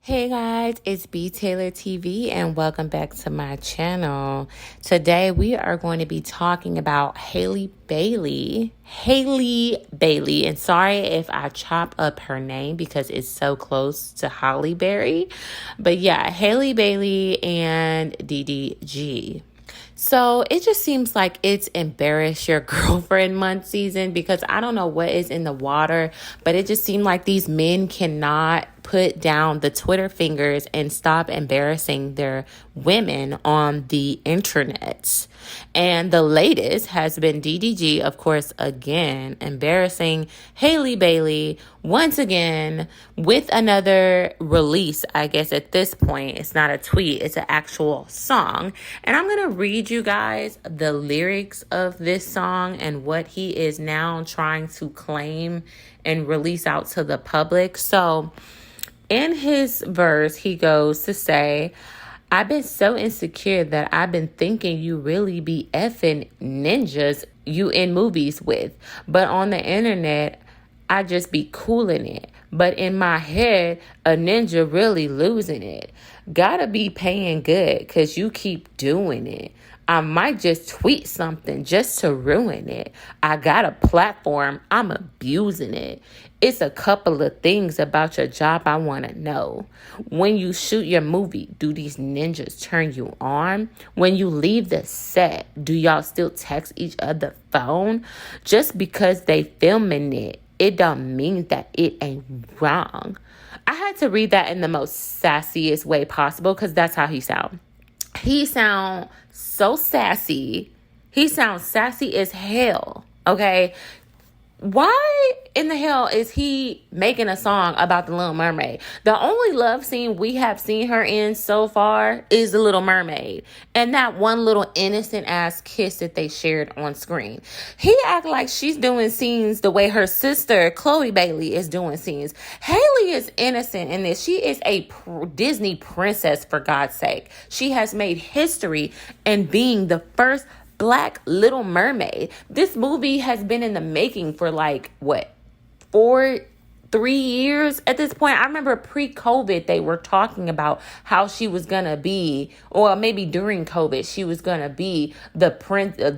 Hey guys, it's BTaylor TV and welcome back to my channel. Today we are going to be talking about Halle Bailey. Halle Bailey, and sorry if I chop up her name because it's so close to Halle Berry. But yeah, Halle Bailey and DDG. So it just seems like it's embarrass your girlfriend month season because I don't know what is in the water, but it just seemed like these men cannot put down the Twitter fingers and stop embarrassing their women on the internet. And the latest has been DDG, of course, again, embarrassing Halle Bailey once again with another release. I guess at this point, it's not a tweet, it's an actual song. And I'm going to read you guys the lyrics of this song and what he is now trying to claim and release out to the public. So in his verse, he goes to say, I've been so insecure that I've been thinking you really be effing ninjas you in movies with. But on the internet, I just be cooling it. But in my head, a ninja really losing it. Gotta be paying good because you keep doing it. I might just tweet something just to ruin it. I got a platform, I'm abusing it. It's a couple of things about your job I want to know. When you shoot your movie, do these ninjas turn you on? When you leave the set, do y'all still text each other phone? Just because they filming it, it don't mean that it ain't wrong. I had to read that in the most sassiest way possible because that's how he sound. He sound so sassy. He sounds sassy as hell, okay? Why in the hell is he making a song about the Little Mermaid? The only love scene we have seen her in so far is the Little Mermaid. And that one little innocent ass kiss that they shared on screen. He act like she's doing scenes the way her sister, Chloe Bailey, is doing scenes. Halle is innocent in this. She is a Disney princess, for God's sake. She has made history in being the first Black Little Mermaid. This movie has been in the making for like, 3 years at this point. I remember pre-COVID, they were talking about how she was gonna be, or maybe during COVID, she was gonna be the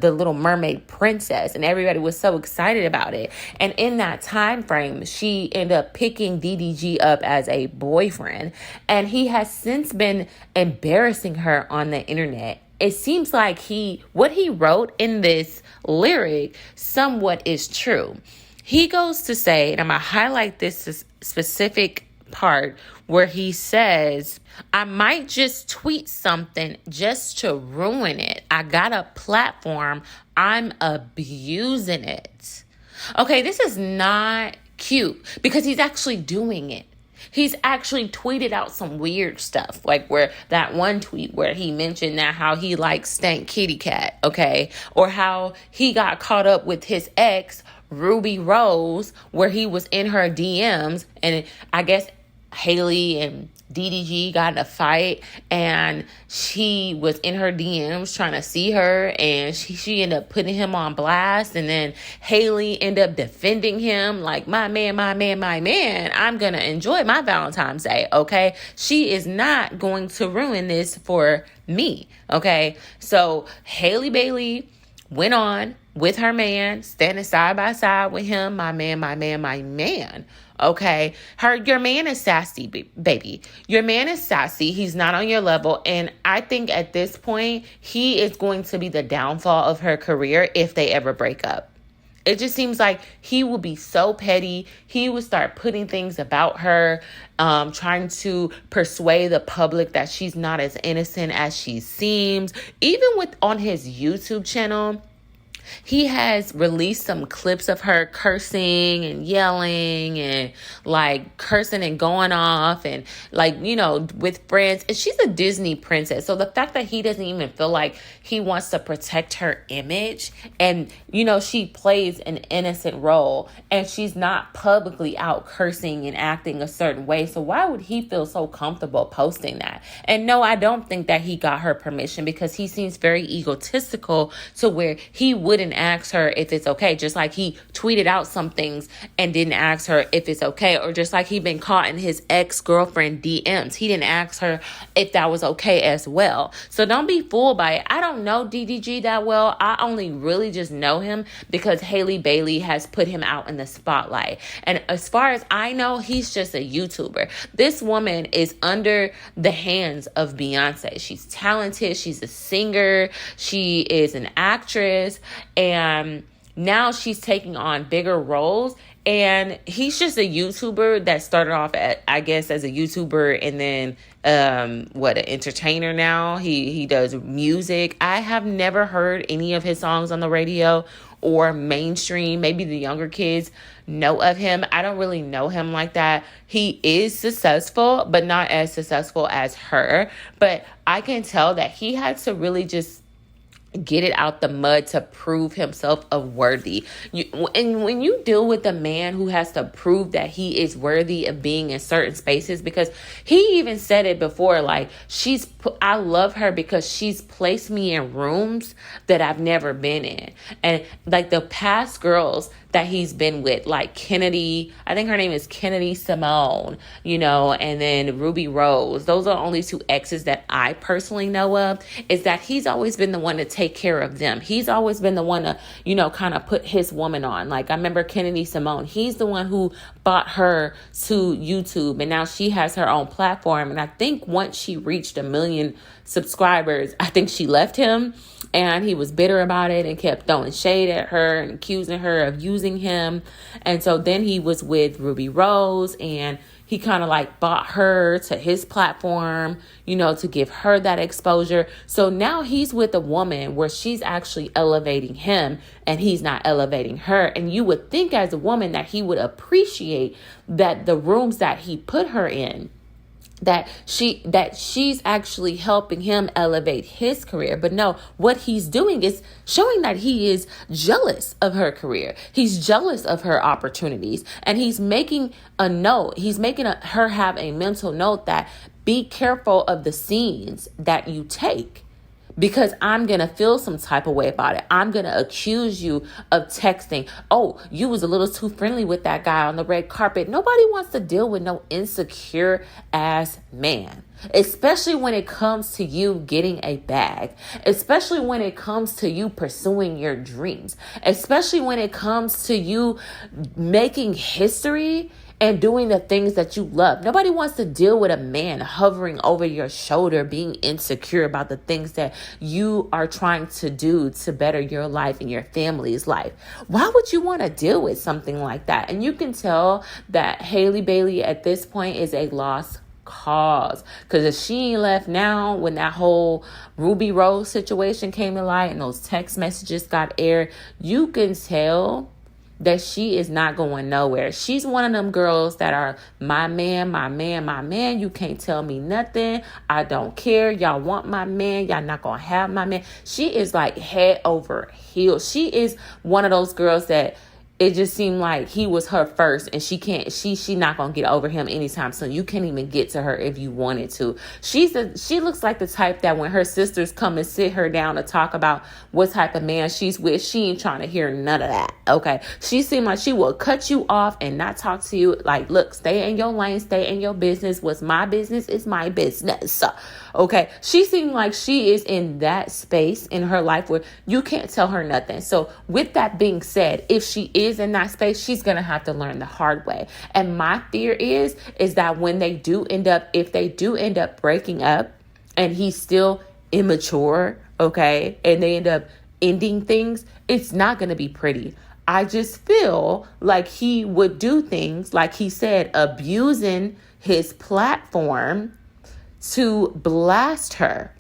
Little Mermaid princess, and everybody was so excited about it. And in that time frame, she ended up picking DDG up as a boyfriend, and he has since been embarrassing her on the internet. It seems like what he wrote in this lyric somewhat is true. He goes to say, and I'm going to highlight this specific part where he says, I might just tweet something just to ruin it. I got a platform. I'm abusing it. Okay, this is not cute because he's actually doing it. He's actually tweeted out some weird stuff, like where that one tweet where he mentioned that how he likes stank kitty cat, okay? Or how he got caught up with his ex, Ruby Rose, where he was in her DMs, and I guess Halle and DDG got in a fight, and she was in her DMs trying to see her, and she ended up putting him on blast, and then Halle ended up defending him like, my man, I'm gonna enjoy my Valentine's Day, okay? She is not going to ruin this for me, okay? So Halle Bailey went on with her man, standing side by side with him, my man. Okay, your man is sassy, baby. Your man is sassy. He's not on your level. And I think at this point, he is going to be the downfall of her career if they ever break up. It just seems like he will be so petty. He would start putting things about her, trying to persuade the public that she's not as innocent as she seems. Even on his YouTube channel, he has released some clips of her cursing and yelling and like cursing and going off and like, with friends. And she's a Disney princess. So the fact that he doesn't even feel like he wants to protect her image and, she plays an innocent role and she's not publicly out cursing and acting a certain way. So why would he feel so comfortable posting that? And no, I don't think that he got her permission because he seems very egotistical to where he would wouldn't ask her if it's okay. Just like he tweeted out some things and didn't ask her if it's okay. Or just like he been caught in his ex-girlfriend DMs. He didn't ask her if that was okay as well. So don't be fooled by it. I don't know DDG that well. I only really just know him because Halle Bailey has put him out in the spotlight. And as far as I know, he's just a YouTuber. This woman is under the hands of Beyonce. She's talented. She's a singer. She is an actress. And now she's taking on bigger roles. And he's just a YouTuber that started off I guess as a YouTuber and then an entertainer now. He does music. I have never heard any of his songs on the radio or mainstream. Maybe the younger kids know of him. I don't really know him like that. He is successful, but not as successful as her. But I can tell that he had to really just get it out the mud to prove himself worthy. And when you deal with a man who has to prove that he is worthy of being in certain spaces, because he even said it before, like, I love her because she's placed me in rooms that I've never been in. And like the past girls that he's been with, like Kennedy, I think her name is Kennedy Simone, and then Ruby Rose. Those are only two exes that I personally know of, is that he's always been the one to take care of them. He's always been the one to, kind of put his woman on. Like I remember Kennedy Simone, he's the one who brought her to YouTube, and now she has her own platform. And I think once she reached 1 million subscribers, I think she left him. And he was bitter about it and kept throwing shade at her and accusing her of using him. And so then he was with Ruby Rose, and he kind of like brought her to his platform, to give her that exposure. So now he's with a woman where she's actually elevating him and he's not elevating her. And you would think as a woman that he would appreciate that the rooms that he put her in, that she's actually helping him elevate his career. But no, what he's doing is showing that he is jealous of her career. He's jealous of her opportunities. And he's making a note. He's making her have a mental note that be careful of the scenes that you take, because I'm going to feel some type of way about it. I'm going to accuse you of texting. Oh, you was a little too friendly with that guy on the red carpet. Nobody wants to deal with no insecure ass man, especially when it comes to you getting a bag, especially when it comes to you pursuing your dreams, especially when it comes to you making history and doing the things that you love. Nobody wants to deal with a man hovering over your shoulder, being insecure about the things that you are trying to do to better your life and your family's life. Why would you want to deal with something like that? And you can tell that Halle Bailey at this point is a lost cause, because if she ain't left now, when that whole Ruby Rose situation came to light and those text messages got aired, you can tell that she is not going nowhere. She's one of them girls that are my man, my man, my man. You can't tell me nothing. I don't care. Y'all want my man. Y'all not going to have my man. She is like head over heels. She is one of those girls that it just seemed like he was her first, and she not gonna get over him anytime soon. You can't even get to her if you wanted to. She looks like the type that when her sisters come and sit her down to talk about what type of man she's with, she ain't trying to hear none of that. Okay, she seemed like she will cut you off and not talk to you. Like, look, stay in your lane, stay in your business. What's my business is my business. Okay, she seemed like she is in that space in her life where you can't tell her nothing. So with that being said, if she is in that space, she's going to have to learn the hard way. And my fear is that when if they do end up breaking up and he's still immature, okay, and they end up ending things, it's not going to be pretty. I just feel like he would do things, like he said, abusing his platform to blast her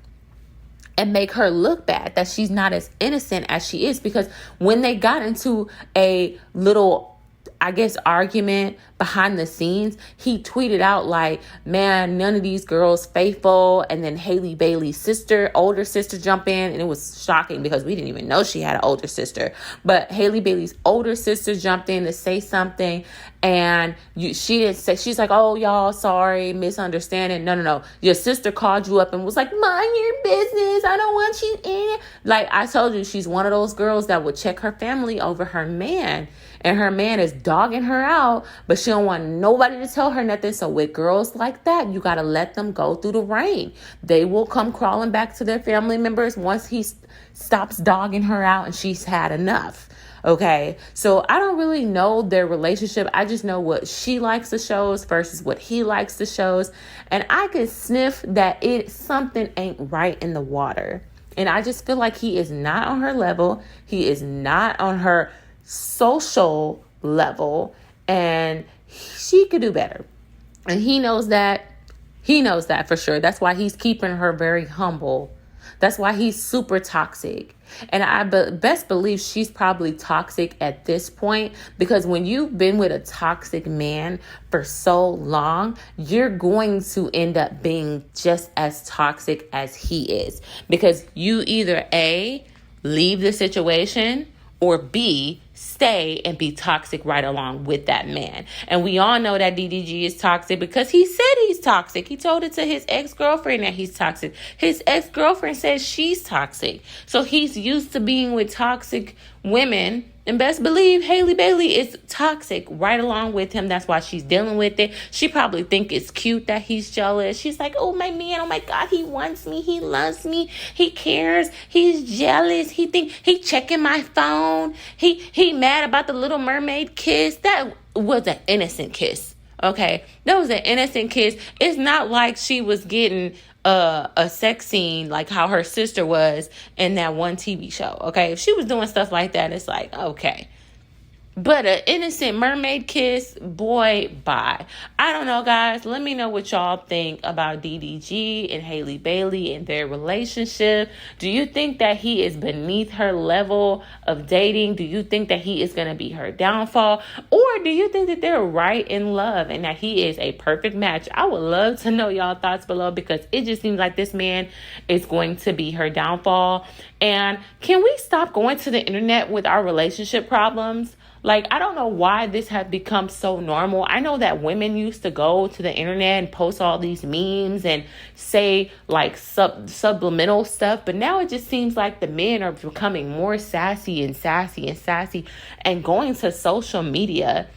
and make her look bad, that she's not as innocent as she is. Because when they got into a little, I guess, argument behind the scenes, he tweeted out like, man, none of these girls faithful. And then Halle Bailey's older sister jumped in, and it was shocking because we didn't even know she had an older sister. But Halle Bailey's older sister jumped in to say something, and she didn't say, she's like, oh, y'all, sorry, misunderstanding. No. Your sister called you up and was like, mind your business. I don't want you in it. Like I told you, she's one of those girls that would check her family over her man. And her man is dogging her out, but she don't want nobody to tell her nothing. So with girls like that, you got to let them go through the rain. They will come crawling back to their family members once he stops dogging her out and she's had enough. Okay, so I don't really know their relationship. I just know what she likes the shows versus what he likes the shows. And I can sniff that something ain't right in the water. And I just feel like he is not on her level. He is not on her social level, and she could do better. And he knows that. He knows that for sure. That's why he's keeping her very humble. That's why he's super toxic. And I best believe she's probably toxic at this point, because when you've been with a toxic man for so long, you're going to end up being just as toxic as he is, because you either A, leave the situation, or B, stay and be toxic right along with that man. And we all know that DDG is toxic because he said he's toxic. He told it to his ex-girlfriend that he's toxic. His ex-girlfriend says she's toxic. So he's used to being with toxic women. And best believe Halle Bailey is toxic right along with him. That's why she's dealing with it. She probably think it's cute that he's jealous. She's like, oh, my man, oh my God, he wants me. He loves me. He cares. He's jealous. He checking my phone. He mad about the Little Mermaid kiss. That was an innocent kiss. Okay, that was an innocent kiss. It's not like she was getting a sex scene like how her sister was in that one TV show. Okay, if she was doing stuff like that, it's like, okay. But an innocent mermaid kiss, boy, bye. I don't know, guys. Let me know what y'all think about DDG and Halle Bailey and their relationship. Do you think that he is beneath her level of dating? Do you think that he is going to be her downfall? Or do you think that they're right in love and that he is a perfect match? I would love to know y'all thoughts below, because it just seems like this man is going to be her downfall. And can we stop going to the internet with our relationship problems? Like, I don't know why this has become so normal. I know that women used to go to the internet and post all these memes and say like subliminal stuff. But now it just seems like the men are becoming more sassy and going to social media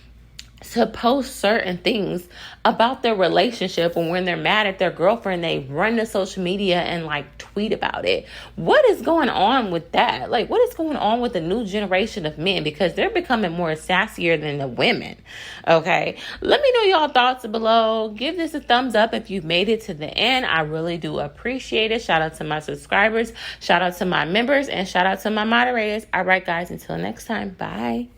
to post certain things about their relationship. And when they're mad at their girlfriend, they run to social media and like tweet about it. What is going on with that? Like, what is going on with the new generation of men? Because they're becoming more sassier than the women. Okay, let me know y'all thoughts below. Give this a thumbs up if you've made it to the end. I really do appreciate it. Shout out to my subscribers, shout out to my members, and shout out to my moderators. All right, guys, until next time, bye.